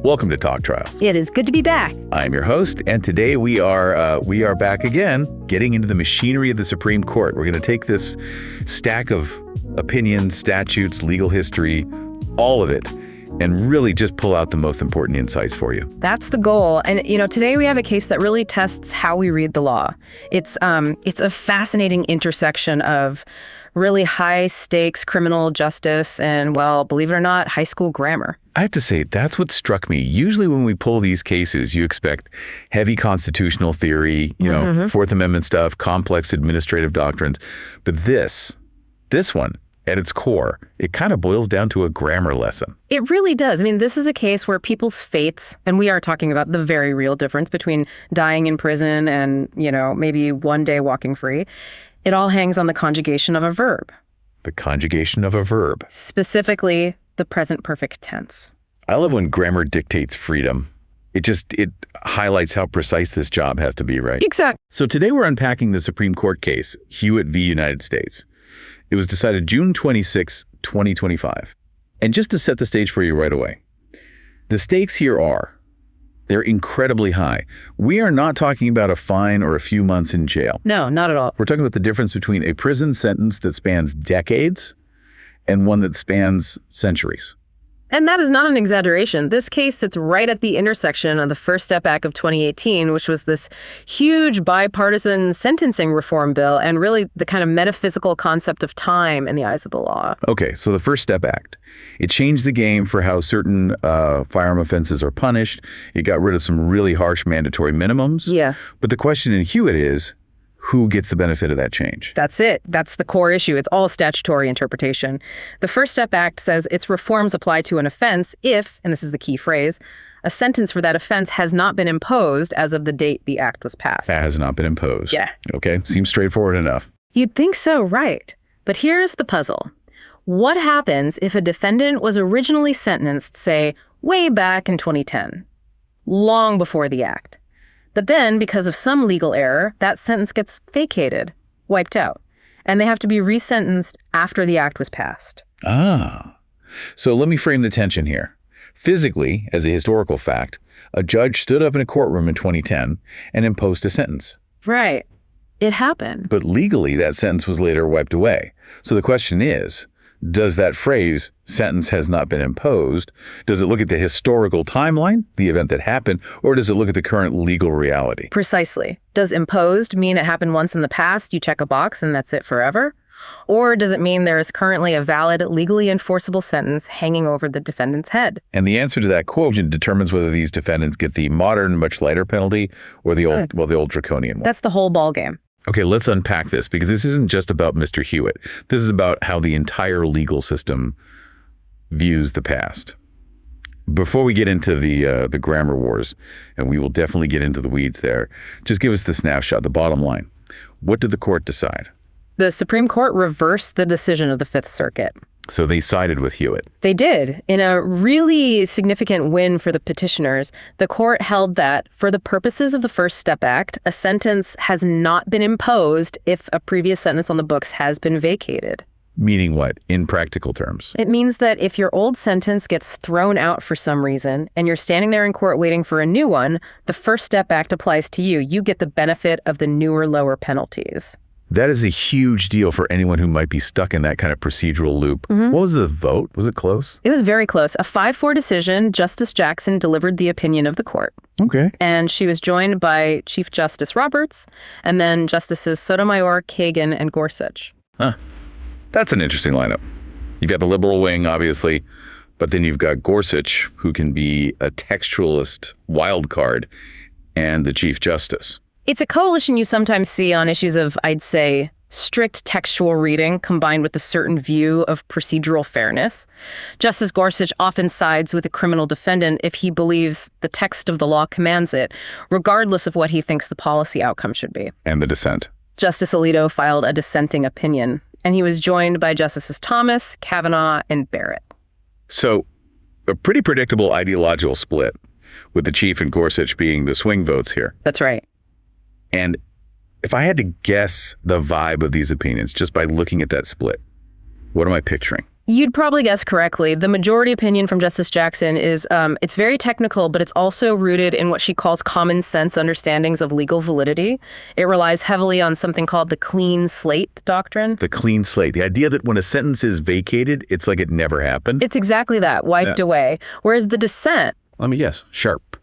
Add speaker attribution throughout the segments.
Speaker 1: Welcome to Talk Trials.
Speaker 2: It is good to be back.
Speaker 1: I'm your host, and today we are back again, getting into the machinery of the Supreme Court. We're going to take this stack of opinions, statutes, legal history, all of it, and really just pull out the most important insights for you.
Speaker 2: That's the goal. And, today we have a case that really tests how we read the law. It's a fascinating intersection of really high stakes criminal justice and, well, believe it or not, high school grammar.
Speaker 1: I have to say, that's what struck me. Usually when we pull these cases, you expect heavy constitutional theory, Fourth Amendment stuff, complex administrative doctrines. But this one, at its core, it kind of boils down to a grammar lesson.
Speaker 2: It really does. I mean, this is a case where people's fates, and we are talking about the very real difference between dying in prison and, maybe one day walking free. It all hangs on the conjugation of a verb.
Speaker 1: The conjugation of a verb.
Speaker 2: Specifically, the present perfect tense.
Speaker 1: I love when grammar dictates freedom. It highlights how precise this job has to be, right?
Speaker 2: Exactly.
Speaker 1: So today we're unpacking the Supreme Court case, Hewitt v. United States. It was decided June 26, 2025. And just to set the stage for you right away, the stakes here they're incredibly high. We are not talking about a fine or a few months in jail.
Speaker 2: No, not at all.
Speaker 1: We're talking about the difference between a prison sentence that spans decades and one that spans centuries.
Speaker 2: And that is not an exaggeration. This case sits right at the intersection of the First Step Act of 2018, which was this huge bipartisan sentencing reform bill, and really the kind of metaphysical concept of time in the eyes of the law.
Speaker 1: Okay, so the First Step Act, it changed the game for how certain firearm offenses are punished. It got rid of some really harsh mandatory minimums.
Speaker 2: Yeah.
Speaker 1: But the question in Hewitt is, who gets the benefit of that change?
Speaker 2: That's it. That's the core issue. It's all statutory interpretation. The First Step Act says its reforms apply to an offense if, and this is the key phrase, a sentence for that offense has not been imposed as of the date the act was passed.
Speaker 1: Has not been imposed.
Speaker 2: Yeah.
Speaker 1: Okay, seems straightforward enough.
Speaker 2: You'd think so, right? But here's the puzzle. What happens if a defendant was originally sentenced, say, way back in 2010, long before the act? But then, because of some legal error, that sentence gets vacated, wiped out, and they have to be resentenced after the act was passed.
Speaker 1: So let me frame the tension here. Physically, as a historical fact, a judge stood up in a courtroom in 2010 and imposed a sentence.
Speaker 2: Right. It happened.
Speaker 1: But legally, that sentence was later wiped away. So the question is, does that phrase, sentence has not been imposed, does it look at the historical timeline, the event that happened, or does it look at the current legal reality?
Speaker 2: Precisely. Does imposed mean it happened once in the past, you check a box, and that's it forever? Or does it mean there is currently a valid, legally enforceable sentence hanging over the defendant's head?
Speaker 1: And the answer to that question determines whether these defendants get the modern, much lighter penalty or the old draconian one.
Speaker 2: That's the whole ballgame.
Speaker 1: Okay, let's unpack this, because this isn't just about Mr. Hewitt. This is about how the entire legal system views the past. Before we get into the grammar wars, and we will definitely get into the weeds there, just give us the snapshot, the bottom line. What did the court decide?
Speaker 2: The Supreme Court reversed the decision of the Fifth Circuit.
Speaker 1: So they sided with Hewitt.
Speaker 2: They did. In a really significant win for the petitioners, the court held that, for the purposes of the First Step Act, a sentence has not been imposed if a previous sentence on the books has been vacated.
Speaker 1: Meaning what, in practical terms?
Speaker 2: It means that if your old sentence gets thrown out for some reason, and you're standing there in court waiting for a new one, the First Step Act applies to you. You get the benefit of the newer, lower penalties.
Speaker 1: That is a huge deal for anyone who might be stuck in that kind of procedural loop. What was the vote? Was it close?
Speaker 2: It was very close. A 5-4 decision. Justice Jackson delivered the opinion of the court.
Speaker 1: Okay.
Speaker 2: And she was joined by Chief Justice Roberts and then Justices Sotomayor, Kagan, and Gorsuch.
Speaker 1: That's an interesting lineup. You've got the liberal wing, obviously, but then you've got Gorsuch, who can be a textualist wild card, and the Chief Justice.
Speaker 2: It's a coalition you sometimes see on issues of, I'd say, strict textual reading combined with a certain view of procedural fairness. Justice Gorsuch often sides with a criminal defendant if he believes the text of the law commands it, regardless of what he thinks the policy outcome should be.
Speaker 1: And the dissent.
Speaker 2: Justice Alito filed a dissenting opinion, and he was joined by Justices Thomas, Kavanaugh, and Barrett. So,
Speaker 1: a pretty predictable ideological split, with the Chief and Gorsuch being the swing votes here.
Speaker 2: That's right.
Speaker 1: And if I had to guess the vibe of these opinions just by looking at that split, what am I picturing?
Speaker 2: You'd probably guess correctly. The majority opinion from Justice Jackson is it's very technical, but it's also rooted in what she calls common sense understandings of legal validity. It relies heavily on something called the clean slate doctrine.
Speaker 1: The clean slate, the idea that when a sentence is vacated, it's like it never happened.
Speaker 2: It's exactly that, wiped away. Whereas the dissent,
Speaker 1: Let me guess, sharp.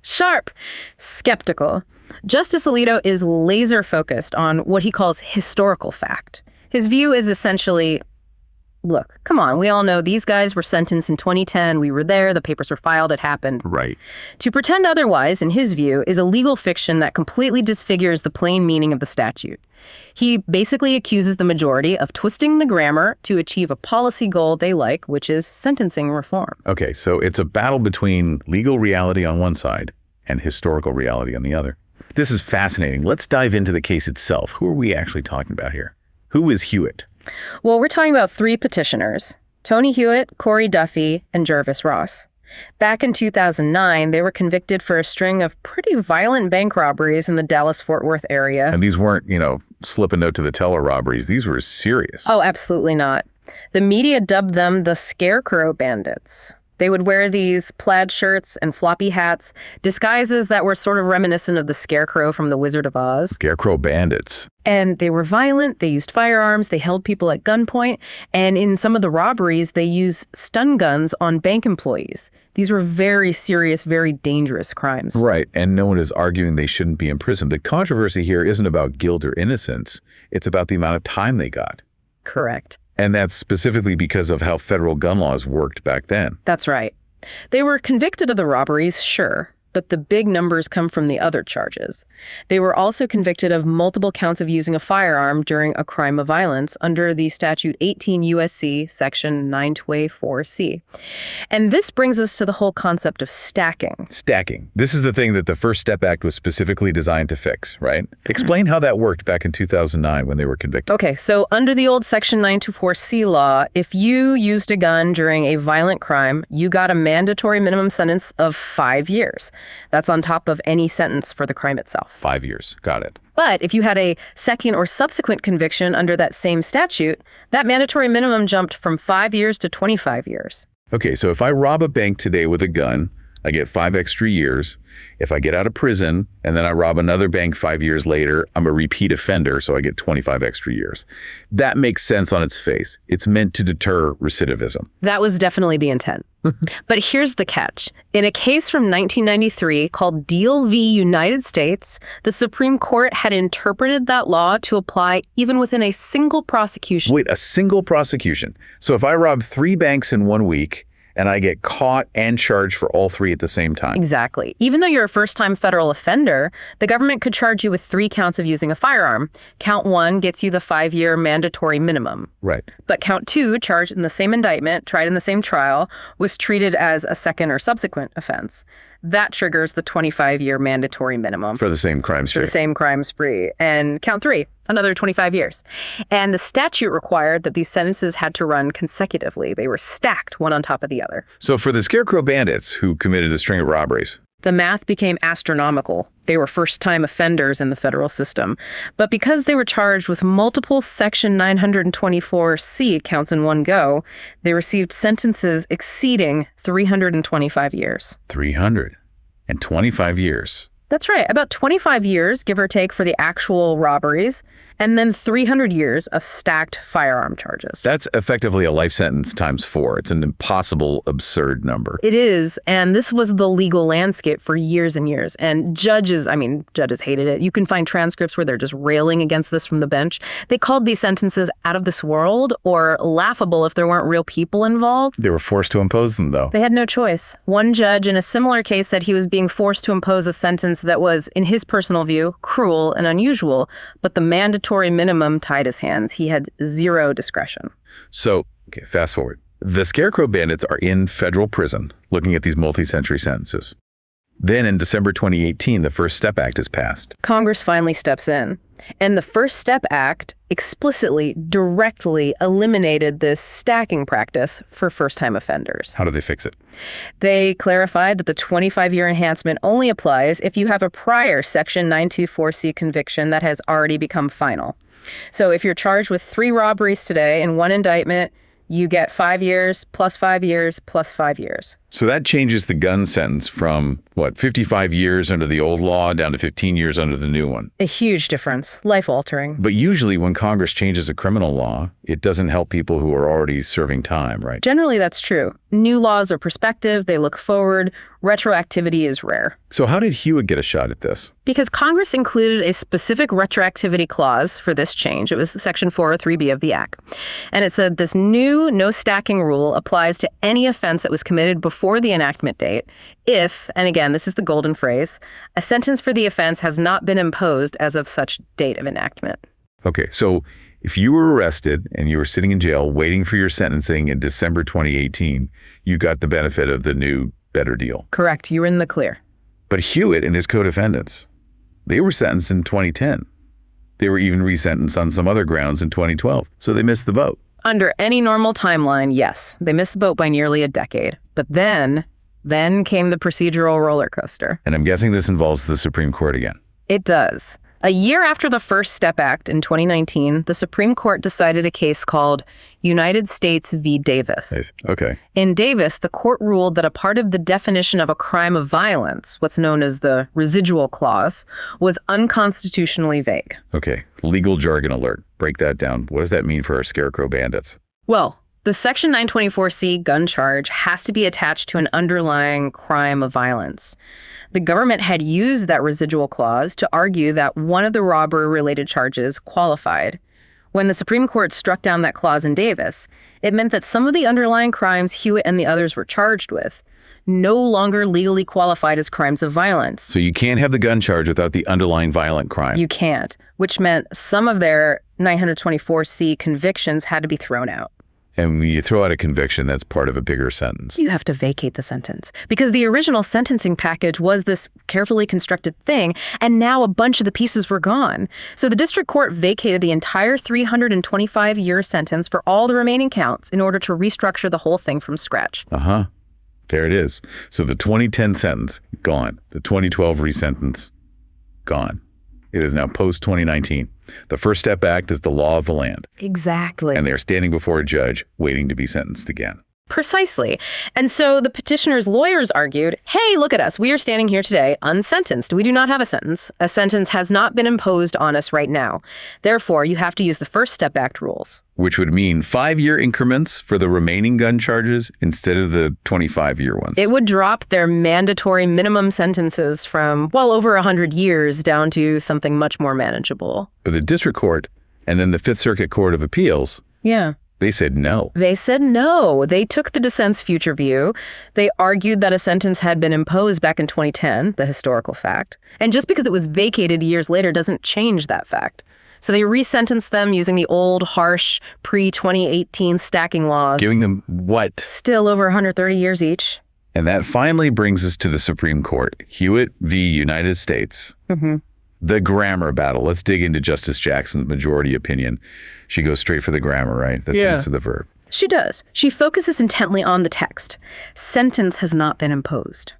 Speaker 2: Skeptical. Justice Alito is laser focused on what he calls historical fact. His view is essentially, look, come on, we all know these guys were sentenced in 2010. We were there. The papers were filed. It happened.
Speaker 1: Right.
Speaker 2: To pretend otherwise, in his view, is a legal fiction that completely disfigures the plain meaning of the statute. He basically accuses the majority of twisting the grammar to achieve a policy goal they like, which is sentencing reform.
Speaker 1: Okay, so it's a battle between legal reality on one side and historical reality on the other. This is fascinating. Let's dive into the case itself. Who are we actually talking about here? Who is Hewitt?
Speaker 2: Well, we're talking about three petitioners: Tony Hewitt, Corey Duffy, and Jervis Ross. Back in 2009, they were convicted for a string of pretty violent bank robberies in the Dallas-Fort Worth area.
Speaker 1: And these weren't, slip a note to the teller robberies. These were serious.
Speaker 2: Oh, absolutely not. The media dubbed them the scarecrow bandits. They would wear these plaid shirts and floppy hats, disguises that were sort of reminiscent of the scarecrow from The Wizard of Oz.
Speaker 1: Scarecrow bandits.
Speaker 2: And they were violent, they used firearms, they held people at gunpoint, and in some of the robberies, they used stun guns on bank employees. These were very serious, very dangerous crimes.
Speaker 1: Right, and no one is arguing they shouldn't be imprisoned. The controversy here isn't about guilt or innocence. It's about the amount of time they got.
Speaker 2: Correct.
Speaker 1: And that's specifically because of how federal gun laws worked back then.
Speaker 2: That's right. They were convicted of the robberies, sure, but the big numbers come from the other charges. They were also convicted of multiple counts of using a firearm during a crime of violence under the statute 18 U.S.C. section 924C. And this brings us to the whole concept of stacking.
Speaker 1: Stacking. This is the thing that the First Step Act was specifically designed to fix, right? Explain how that worked back in 2009 when they were convicted.
Speaker 2: Okay, so under the old section 924C law, if you used a gun during a violent crime, you got a mandatory minimum sentence of 5 years. That's on top of any sentence for the crime itself.
Speaker 1: 5 years. Got it.
Speaker 2: But if you had a second or subsequent conviction under that same statute, that mandatory minimum jumped from 5 years to 25 years.
Speaker 1: Okay, so if I rob a bank today with a gun, I get 5 extra years. If I get out of prison and then I rob another bank 5 years later, I'm a repeat offender, so I get 25 extra years. That makes sense on its face. It's meant to deter recidivism.
Speaker 2: That was definitely the intent. But here's the catch. In a case from 1993 called Deal v. United States, the Supreme Court had interpreted that law to apply even within a single prosecution.
Speaker 1: Wait, a single prosecution. So if I rob 3 banks in 1 week, and I get caught and charged for all 3 at the same time.
Speaker 2: Exactly. Even though you're a first-time federal offender, the government could charge you with 3 counts of using a firearm. Count 1 gets you the 5-year mandatory minimum.
Speaker 1: Right.
Speaker 2: But count 2, charged in the same indictment, tried in the same trial, was treated as a second or subsequent offense. That triggers the 25-year mandatory minimum.
Speaker 1: For the same crime spree.
Speaker 2: For the same crime spree. And count 3, another 25 years. And the statute required that these sentences had to run consecutively. They were stacked one on top of the other.
Speaker 1: So for the scarecrow bandits who committed a string of robberies,
Speaker 2: the math became astronomical. They were first-time offenders in the federal system. But because they were charged with multiple Section 924C counts in one go, they received sentences exceeding 325 years.
Speaker 1: 325 years.
Speaker 2: That's right. About 25 years, give or take, for the actual robberies, and then 300 years of stacked firearm charges.
Speaker 1: That's effectively a life sentence times 4. It's an impossible, absurd number.
Speaker 2: It is, and this was the legal landscape for years and years. And judges hated it. You can find transcripts where they're just railing against this from the bench. They called these sentences out of this world or laughable if there weren't real people involved.
Speaker 1: They were forced to impose them, though.
Speaker 2: They had no choice. One judge in a similar case said he was being forced to impose a sentence that was, in his personal view, cruel and unusual, but the mandatory minimum tied his hands. He had zero discretion.
Speaker 1: So, okay, fast forward. The scarecrow bandits are in federal prison looking at these multi-century sentences. Then in December 2018, the First Step Act is passed.
Speaker 2: Congress finally steps in. And the First Step Act explicitly, directly eliminated this stacking practice for first-time offenders.
Speaker 1: How do they fix it?
Speaker 2: They clarified that the 25-year enhancement only applies if you have a prior Section 924C conviction that has already become final. So if you're charged with 3 robberies today in one indictment, You get 5 years, plus 5 years, plus 5 years.
Speaker 1: So that changes the gun sentence from, 55 years under the old law down to 15 years under the new one.
Speaker 2: A huge difference. Life-altering.
Speaker 1: But usually when Congress changes a criminal law, it doesn't help people who are already serving time, right?
Speaker 2: Generally, that's true. New laws are prospective, they look forward. Retroactivity is rare.
Speaker 1: So how did Hewitt get a shot at this?
Speaker 2: Because Congress included a specific retroactivity clause for this change. It was Section 403B of the Act. And it said this new no-stacking rule applies to any offense that was committed before the enactment date if, and again, this is the golden phrase, a sentence for the offense has not been imposed as of such date of enactment.
Speaker 1: Okay, so if you were arrested and you were sitting in jail waiting for your sentencing in December 2018, you got the benefit of the new, better deal.
Speaker 2: Correct. You were in the clear.
Speaker 1: But Hewitt and his co-defendants, they were sentenced in 2010. They were even resentenced on some other grounds in 2012, so they missed the boat.
Speaker 2: Under any normal timeline, yes, they missed the boat by nearly a decade. But then came the procedural roller coaster.
Speaker 1: And I'm guessing this involves the Supreme Court again.
Speaker 2: It does. A year after the First Step Act in 2019, the Supreme Court decided a case called United States v. Davis.
Speaker 1: Okay.
Speaker 2: In Davis, the court ruled that a part of the definition of a crime of violence, what's known as the residual clause, was unconstitutionally vague.
Speaker 1: Okay. Legal jargon alert. Break that down. What does that mean for our scarecrow bandits?
Speaker 2: Well, the Section 924C gun charge has to be attached to an underlying crime of violence. The government had used that residual clause to argue that one of the robbery-related charges qualified. When the Supreme Court struck down that clause in Davis, it meant that some of the underlying crimes Hewitt and the others were charged with no longer legally qualified as crimes of violence.
Speaker 1: So you can't have the gun charge without the underlying violent crime.
Speaker 2: You can't, which meant some of their 924C convictions had to be thrown out.
Speaker 1: And when you throw out a conviction, that's part of a bigger sentence.
Speaker 2: You have to vacate the sentence because the original sentencing package was this carefully constructed thing, and now a bunch of the pieces were gone. So the district court vacated the entire 325-year sentence for all the remaining counts in order to restructure the whole thing from scratch.
Speaker 1: Uh-huh. There it is. So the 2010 sentence, gone. The 2012 resentence, gone. It is now post-2019. The First Step Act is the law of the land.
Speaker 2: Exactly.
Speaker 1: And they're standing before a judge waiting to be sentenced again.
Speaker 2: Precisely. And so the petitioner's lawyers argued, hey, look at us. We are standing here today unsentenced. We do not have a sentence. A sentence has not been imposed on us right now. Therefore, you have to use the First Step Act rules.
Speaker 1: Which would mean 5-year increments for the remaining gun charges instead of the 25-year ones.
Speaker 2: It would drop their mandatory minimum sentences from well over 100 years down to something much more manageable.
Speaker 1: But the district court and then the Fifth Circuit Court of Appeals, they said no.
Speaker 2: They said no. They took the dissent's future view. They argued that a sentence had been imposed back in 2010, the historical fact. And just because it was vacated years later doesn't change that fact. So they resentenced them using the old, harsh, pre-2018 stacking laws.
Speaker 1: Giving them what?
Speaker 2: Still over 130 years each.
Speaker 1: And that finally brings us to the Supreme Court. Hewitt v. United States.
Speaker 2: Mm-hmm.
Speaker 1: The grammar battle. Let's dig into Justice Jackson's majority opinion. She goes straight for the grammar, right? The tense of the verb.
Speaker 2: She does. She focuses intently on the text. Sentence has not been imposed.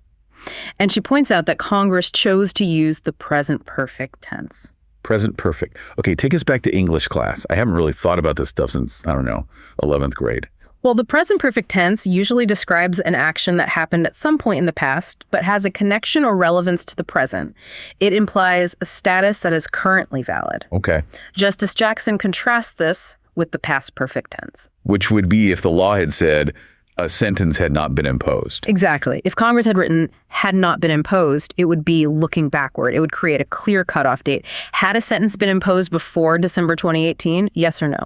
Speaker 2: And she points out that Congress chose to use the present perfect tense.
Speaker 1: Present perfect. Okay, take us back to English class. I haven't really thought about this stuff since, 11th grade.
Speaker 2: Well, the present perfect tense usually describes an action that happened at some point in the past, but has a connection or relevance to the present. It implies a status that is currently valid.
Speaker 1: Okay.
Speaker 2: Justice Jackson contrasts this with the past perfect tense.
Speaker 1: Which would be if the law had said a sentence had not been imposed.
Speaker 2: Exactly. If Congress had written had not been imposed, it would be looking backward. It would create a clear cutoff date. Had a sentence been imposed before December 2018? Yes or no?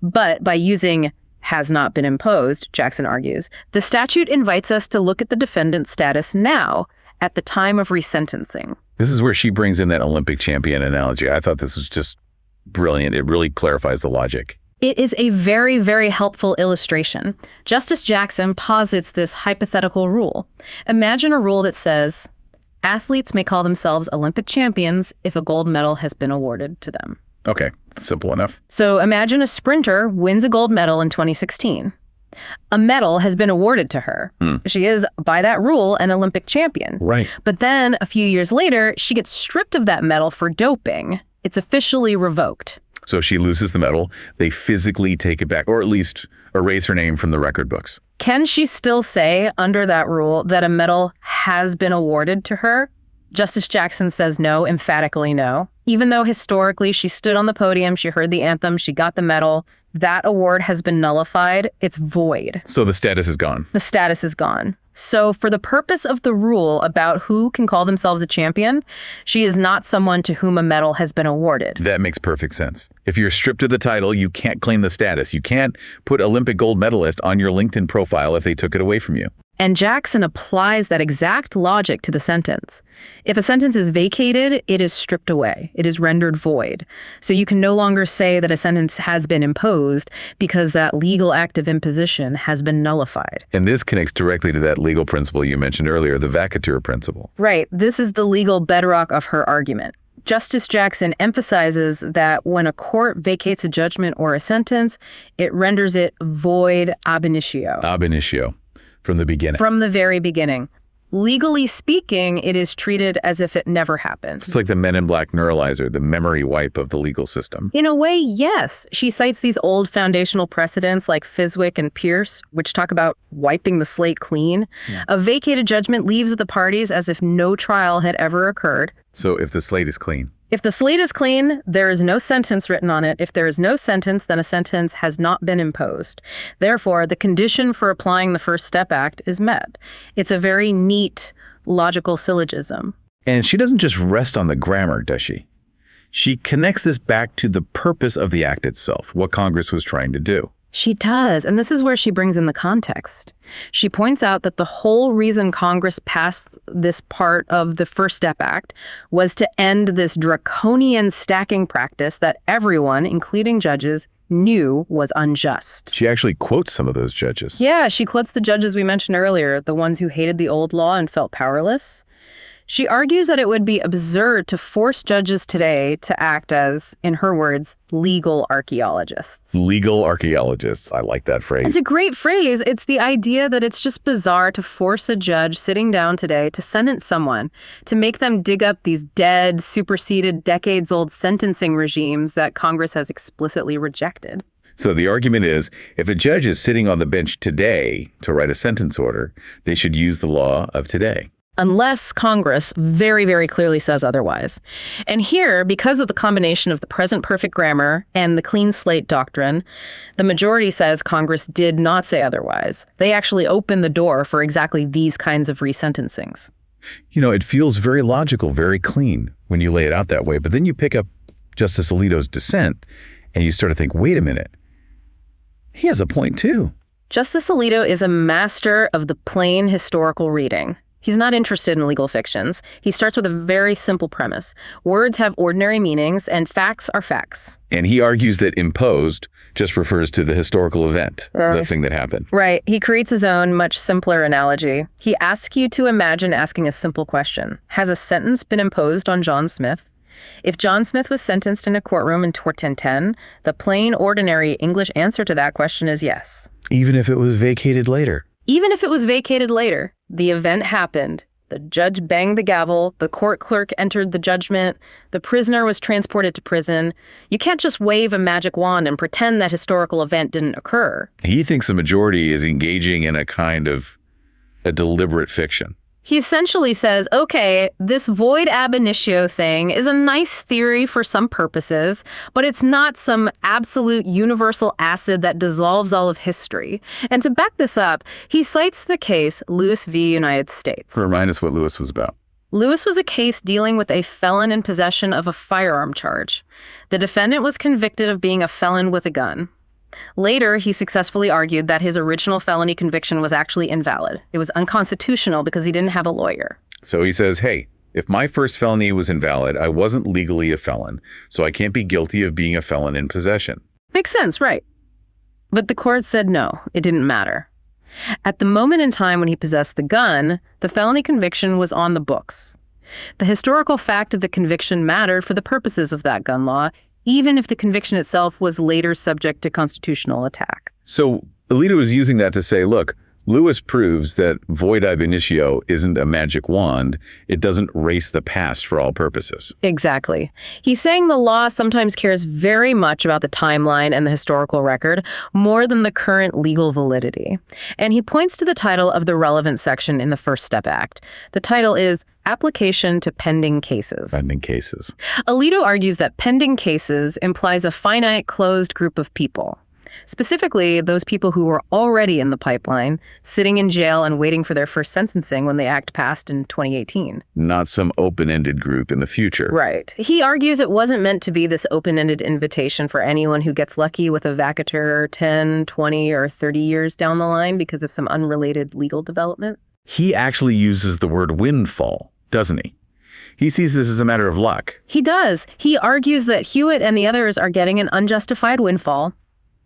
Speaker 2: But by using has not been imposed, Jackson argues, the statute invites us to look at the defendant's status now at the time of resentencing.
Speaker 1: This is where she brings in that Olympic champion analogy. I thought this was just brilliant. It really clarifies the logic.
Speaker 2: It is a very, very helpful illustration. Justice Jackson posits this hypothetical rule. Imagine a rule that says, athletes may call themselves Olympic champions if a gold medal has been awarded to them.
Speaker 1: Okay, simple enough.
Speaker 2: So imagine a sprinter wins a gold medal in 2016. A medal has been awarded to her. She is, by that rule, an Olympic champion.
Speaker 1: Right.
Speaker 2: But then, a few years later, she gets stripped of that medal for doping. It's officially revoked.
Speaker 1: So if she loses the medal, they physically take it back, or at least erase her name from the record books.
Speaker 2: Can she still say, under that rule, that a medal has been awarded to her? Justice Jackson says no, emphatically no. Even though historically she stood on the podium, she heard the anthem, she got the medal, that award has been nullified. It's void.
Speaker 1: So the status is gone.
Speaker 2: The status is gone. So for the purpose of the rule about who can call themselves a champion, she is not someone to whom a medal has been awarded.
Speaker 1: That makes perfect sense. If you're stripped of the title, you can't claim the status. You can't put Olympic gold medalist on your LinkedIn profile if they took it away from you.
Speaker 2: And Jackson applies that exact logic to the sentence. If a sentence is vacated, it is stripped away. It is rendered void. So you can no longer say that a sentence has been imposed because that legal act of imposition has been nullified.
Speaker 1: And this connects directly to that legal principle you mentioned earlier, the vacatur principle.
Speaker 2: Right. This is the legal bedrock of her argument. Justice Jackson emphasizes that when a court vacates a judgment or a sentence, it renders it void ab initio.
Speaker 1: Ab initio. From the beginning.
Speaker 2: From the very beginning. Legally speaking, it is treated as if it never happened.
Speaker 1: It's like the Men in Black neuralizer, the memory wipe of the legal system.
Speaker 2: In a way, yes. She cites these old foundational precedents like Fiswick and Pierce, which talk about wiping the slate clean. Yeah. A vacated judgment leaves the parties as if no trial had ever occurred.
Speaker 1: So if the slate is clean.
Speaker 2: If the slate is clean, there is no sentence written on it. If there is no sentence, then a sentence has not been imposed. Therefore, the condition for applying the First Step Act is met. It's a very neat, logical syllogism.
Speaker 1: And she doesn't just rest on the grammar, does she? She connects this back to the purpose of the act itself, what Congress was trying to do.
Speaker 2: She does, and this is where she brings in the context. She points out that the whole reason Congress passed this part of the First Step Act was to end this draconian stacking practice that everyone, including judges, knew was unjust.
Speaker 1: She actually quotes some of those judges.
Speaker 2: Yeah, she quotes the judges we mentioned earlier, the ones who hated the old law and felt powerless. She argues that it would be absurd to force judges today to act as, in her words, legal archaeologists.
Speaker 1: Legal archaeologists. I like that phrase.
Speaker 2: It's a great phrase. It's the idea that it's just bizarre to force a judge sitting down today to sentence someone, to make them dig up these dead, superseded, decades-old sentencing regimes that Congress has explicitly rejected.
Speaker 1: So the argument is, if a judge is sitting on the bench today to write a sentence order, they should use the law of today.
Speaker 2: Unless Congress very, very clearly says otherwise. And here, because of the combination of the present perfect grammar and the clean slate doctrine, the majority says Congress did not say otherwise. They actually opened the door for exactly these kinds of resentencings.
Speaker 1: You know, it feels very logical, very clean when you lay it out that way. But then you pick up Justice Alito's dissent and you sort of think, wait a minute, he has a point too.
Speaker 2: Justice Alito is a master of the plain historical reading. He's not interested in legal fictions. He starts with a very simple premise. Words have ordinary meanings, and facts are facts.
Speaker 1: And he argues that imposed just refers to the historical event, the thing that happened.
Speaker 2: Right. He creates his own, much simpler analogy. He asks you to imagine asking a simple question. Has a sentence been imposed on John Smith? If John Smith was sentenced in a courtroom in 1010, the plain, ordinary English answer to that question is yes.
Speaker 1: Even if it was vacated later.
Speaker 2: Even if it was vacated later, the event happened. The judge banged the gavel, the court clerk entered the judgment, the prisoner was transported to prison. You can't just wave a magic wand and pretend that historical event didn't occur.
Speaker 1: He thinks the majority is engaging in a kind of a deliberate fiction.
Speaker 2: He essentially says, okay, this void ab initio thing is a nice theory for some purposes, but it's not some absolute universal acid that dissolves all of history. And to back this up, he cites the case Lewis v. United States.
Speaker 1: Remind us what Lewis was about.
Speaker 2: Lewis was a case dealing with a felon in possession of a firearm charge. The defendant was convicted of being a felon with a gun. Later, he successfully argued that his original felony conviction was actually invalid. It was unconstitutional because he didn't have a lawyer.
Speaker 1: So he says, hey, if my first felony was invalid, I wasn't legally a felon, so I can't be guilty of being a felon in possession.
Speaker 2: Makes sense, right? But the court said no, it didn't matter. At the moment in time when he possessed the gun, the felony conviction was on the books. The historical fact of the conviction mattered for the purposes of that gun law, even if the conviction itself was later subject to constitutional attack.
Speaker 1: So Alito was using that to say, look, Lewis proves that void ab initio isn't a magic wand. It doesn't erase the past for all purposes.
Speaker 2: Exactly. He's saying the law sometimes cares very much about the timeline and the historical record more than the current legal validity. And he points to the title of the relevant section in the First Step Act. The title is Application to Pending Cases.
Speaker 1: Pending cases.
Speaker 2: Alito argues that pending cases implies a finite, closed group of people. Specifically, those people who were already in the pipeline, sitting in jail and waiting for their first sentencing when the act passed in 2018.
Speaker 1: Not some open-ended group in the future.
Speaker 2: Right. He argues it wasn't meant to be this open-ended invitation for anyone who gets lucky with a vacatur 10, 20, or 30 years down the line because of some unrelated legal development.
Speaker 1: He actually uses the word windfall, doesn't he? He sees this as a matter of luck.
Speaker 2: He does. He argues that Hewitt and the others are getting an unjustified windfall.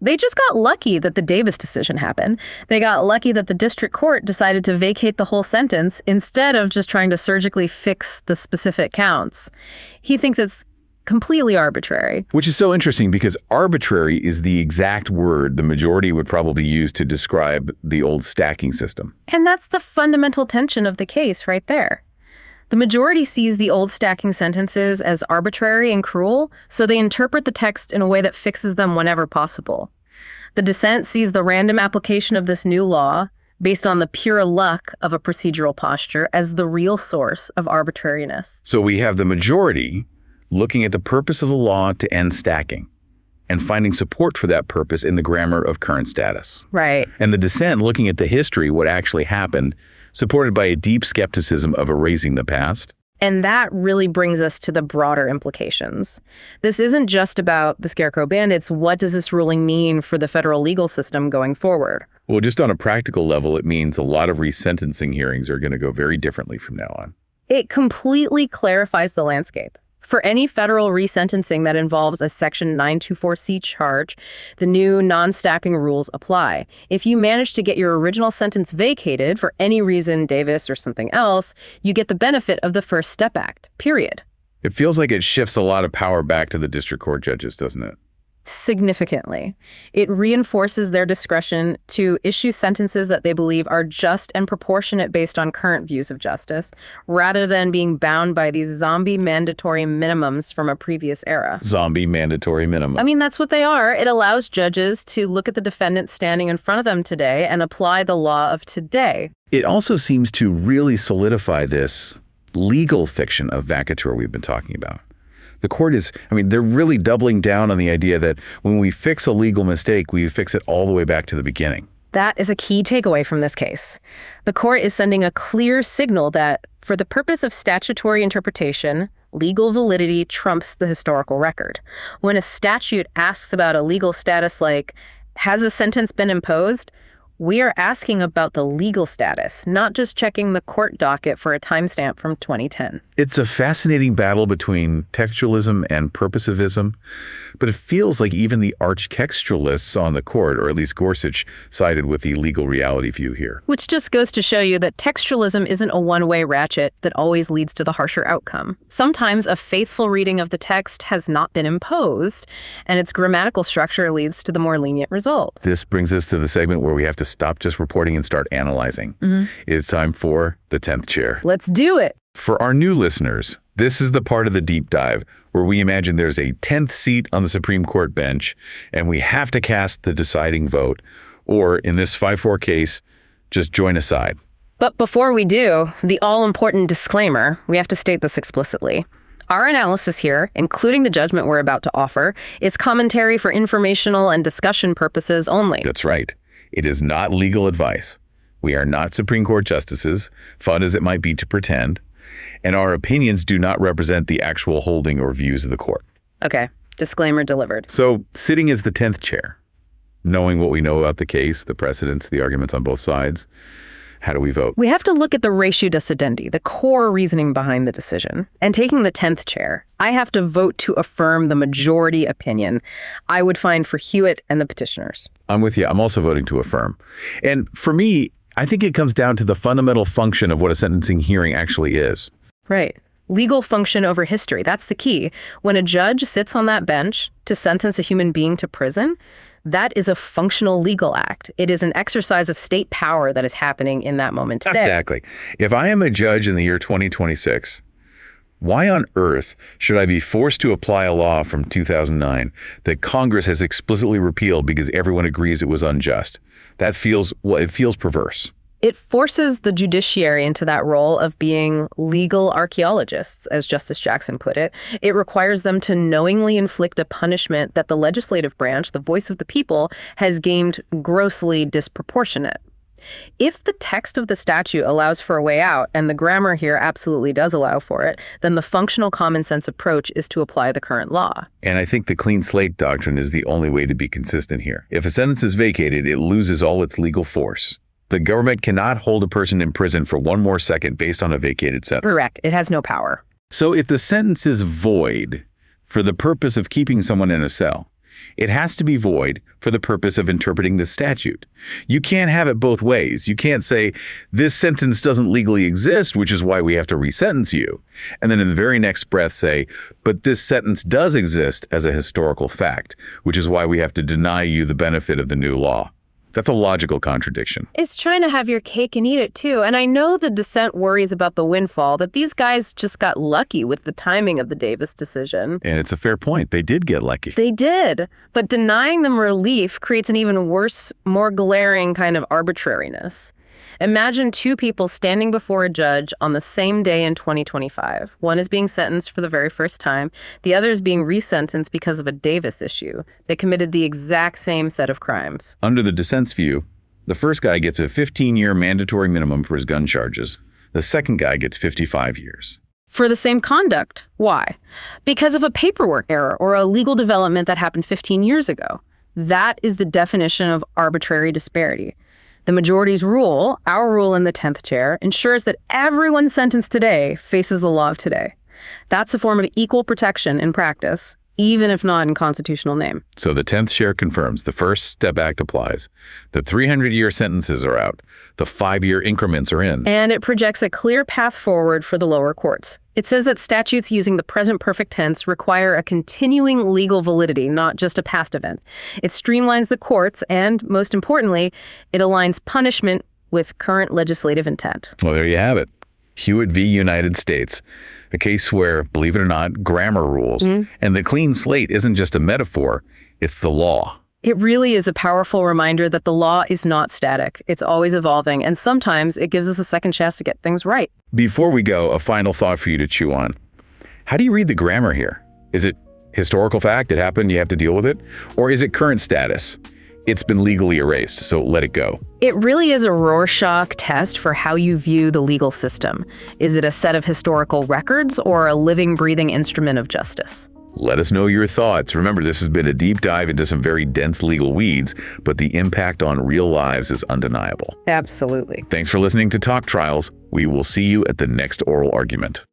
Speaker 2: They just got lucky that the Davis decision happened. They got lucky that the district court decided to vacate the whole sentence instead of just trying to surgically fix the specific counts. He thinks it's completely arbitrary.
Speaker 1: Which is so interesting because arbitrary is the exact word the majority would probably use to describe the old stacking system.
Speaker 2: And that's the fundamental tension of the case right there. The majority sees the old stacking sentences as arbitrary and cruel, so they interpret the text in a way that fixes them whenever possible. The dissent sees the random application of this new law, based on the pure luck of a procedural posture, as the real source of arbitrariness.
Speaker 1: So we have the majority looking at the purpose of the law to end stacking and finding support for that purpose in the grammar of current status.
Speaker 2: Right.
Speaker 1: And the dissent looking at the history, what actually happened, supported by a deep skepticism of erasing the past.
Speaker 2: And that really brings us to the broader implications. This isn't just about the scarecrow bandits. What does this ruling mean for the federal legal system going forward?
Speaker 1: Well, just on a practical level, it means a lot of resentencing hearings are going to go very differently from now on.
Speaker 2: It completely clarifies the landscape. For any federal resentencing that involves a Section 924C charge, the new non-stacking rules apply. If you manage to get your original sentence vacated for any reason, Davis or something else, you get the benefit of the First Step Act, period.
Speaker 1: It feels like it shifts a lot of power back to the district court judges, doesn't it?
Speaker 2: Significantly. It reinforces their discretion to issue sentences that they believe are just and proportionate based on current views of justice, rather than being bound by these zombie mandatory minimums from a previous era.
Speaker 1: Zombie mandatory minimum.
Speaker 2: I mean, that's what they are. It allows judges to look at the defendant standing in front of them today and apply the law of today.
Speaker 1: It also seems to really solidify this legal fiction of vacatur we've been talking about. The court is, they're really doubling down on the idea that when we fix a legal mistake, we fix it all the way back to the beginning.
Speaker 2: That is a key takeaway from this case. The court is sending a clear signal that, for the purpose of statutory interpretation, legal validity trumps the historical record. When a statute asks about a legal status like, has a sentence been imposed? We are asking about the legal status, not just checking the court docket for a timestamp from 2010.
Speaker 1: It's a fascinating battle between textualism and purposivism, but it feels like even the arch-textualists on the court, or at least Gorsuch, sided with the legal reality view here.
Speaker 2: Which just goes to show you that textualism isn't a one-way ratchet that always leads to the harsher outcome. Sometimes a faithful reading of the text has not been imposed, and its grammatical structure leads to the more lenient result.
Speaker 1: This brings us to the segment where we have to stop just reporting and start analyzing. It's time for the 10th chair.
Speaker 2: Let's do it.
Speaker 1: For our new listeners, this is the part of the deep dive where we imagine there's a 10th seat on the Supreme Court bench and we have to cast the deciding vote, or in this 5-4 case, just join a side.
Speaker 2: But before we do, the all-important disclaimer, we have to state this explicitly. Our analysis here, including the judgment we're about to offer, is commentary for informational and discussion purposes only.
Speaker 1: That's right. It is not legal advice. We are not Supreme Court justices, fun as it might be to pretend, and our opinions do not represent the actual holding or views of the court.
Speaker 2: Okay, disclaimer delivered.
Speaker 1: So, sitting as the 10th chair, knowing what we know about the case, the precedents, the arguments on both sides, how do we vote?
Speaker 2: We have to look at the ratio decidendi, the core reasoning behind the decision. And taking the 10th chair, I have to vote to affirm the majority opinion I would find for Hewitt and the petitioners.
Speaker 1: I'm with you. I'm also voting to affirm. And for me, I think it comes down to the fundamental function of what a sentencing hearing actually is.
Speaker 2: Right. Legal function over history. That's the key. When a judge sits on that bench to sentence a human being to prison, That is a functional legal act. It is an exercise of state power that is happening in that moment today.
Speaker 1: Exactly. If I am a judge in the year 2026, why on earth should I be forced to apply a law from 2009 that Congress has explicitly repealed because everyone agrees it was unjust? That feels, well, it feels perverse.
Speaker 2: It forces the judiciary into that role of being legal archaeologists, as Justice Jackson put it. It requires them to knowingly inflict a punishment that the legislative branch, the voice of the people, has deemed grossly disproportionate. If the text of the statute allows for a way out, and the grammar here absolutely does allow for it, then the functional common sense approach is to apply the current law.
Speaker 1: And I think the clean slate doctrine is the only way to be consistent here. If a sentence is vacated, it loses all its legal force. The government cannot hold a person in prison for one more second based on a vacated sentence.
Speaker 2: Correct. It has no power.
Speaker 1: So if the sentence is void for the purpose of keeping someone in a cell, it has to be void for the purpose of interpreting the statute. You can't have it both ways. You can't say, this sentence doesn't legally exist, which is why we have to resentence you. And then in the very next breath say, but this sentence does exist as a historical fact, which is why we have to deny you the benefit of the new law. That's a logical contradiction.
Speaker 2: It's trying to have your cake and eat it, too. And I know the dissent worries about the windfall, that these guys just got lucky with the timing of the Davis decision.
Speaker 1: And it's a fair point. They did get lucky.
Speaker 2: They did. But denying them relief creates an even worse, more glaring kind of arbitrariness. Imagine two people standing before a judge on the same day in 2025. One is being sentenced for the very first time. The other is being resentenced because of a Davis issue. They committed the exact same set of crimes.
Speaker 1: Under the dissent's view, the first guy gets a 15-year mandatory minimum for his gun charges. The second guy gets 55 years.
Speaker 2: For the same conduct. Why? Because of a paperwork error or a legal development that happened 15 years ago. That is the definition of arbitrary disparity. The majority's rule, our rule in the 10th chair, ensures that everyone sentenced today faces the law of today. That's a form of equal protection in practice, even if not in constitutional name.
Speaker 1: So the 10th chair confirms the First Step Act applies. The 300-year sentences are out. The 5-year increments are in.
Speaker 2: And it projects a clear path forward for the lower courts. It says that statutes using the present perfect tense require a continuing legal validity, not just a past event. It streamlines the courts and, most importantly, it aligns punishment with current legislative intent.
Speaker 1: Well, there you have it. Hewitt v. United States, a case where, believe it or not, grammar rules. And the clean slate isn't just a metaphor, it's the law.
Speaker 2: It really is a powerful reminder that the law is not static. It's always evolving, and sometimes it gives us a second chance to get things right.
Speaker 1: Before we go, a final thought for you to chew on. How do you read the grammar here? Is it historical fact, it happened, you have to deal with it? Or is it current status? It's been legally erased, so let it go.
Speaker 2: It really is a Rorschach test for how you view the legal system. Is it a set of historical records or a living, breathing instrument of justice?
Speaker 1: Let us know your thoughts. Remember, this has been a deep dive into some very dense legal weeds, but the impact on real lives is undeniable.
Speaker 2: Absolutely.
Speaker 1: Thanks for listening to Talk Trials. We will see you at the next oral argument.